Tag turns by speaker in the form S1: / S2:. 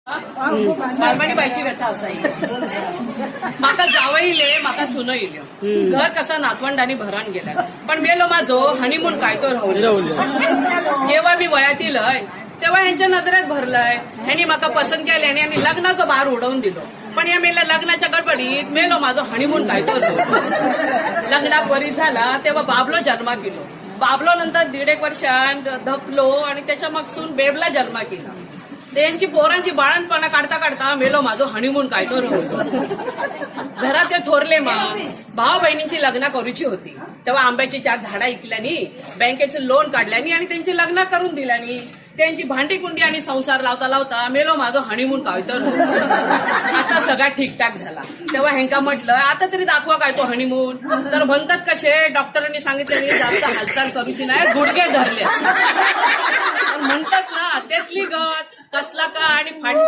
S1: बारमाणी बाईची व्यथा असाई म्हाका जावं इले म्हाका सुन इल्यो घर कसा नातवंडांनी भरान गेल्या पण मेलो माझो हनीमून काय तो राहलो जेव्हा मी वयात येलय तेव्हा ह्यांच्या नजरेत भरलंय ह्यांनी म्हाका पसंत केल्याने आणि लग्नाचो भार उडवून दिलो पण या मेल्या लग्नाच्या गडबडीत मेलो माझो हनीमून काय तो लग्नाक वरील झाला तेव्हा बाबलो जन्माक गेलो बाबलो नंतर 1.5 वर्षान धपलो आणि त्याच्या मागसून बेबला जन्माक गेला त्यांची पोरांची बाळणपणा काढता काढता मेलो माझो हनीमून काय तो राहलो घरात ते थोरले भाऊ बहिणींची लग्न करूची होती तेव्हा आंब्याची 4 झाडा ऐकल्यानी बँकेचं लोन काढल्यानी आणि त्यांची लग्न करून दिल्यानी त्यांची भांडी कुंडी आणि संसार लावता लावता मेलो माझो हनीमून काय तर आता सगळा ठीकठाक झाला तेव्हा ह्यांका म्हटलं आता तरी दाखवा काय तो हनीमून तर म्हणतात कसे डॉक्टरांनी सांगितले जास्त हालचाल करूची नाही गुडघे धरले म्हणतात ना त्यातली गत कसला का आणि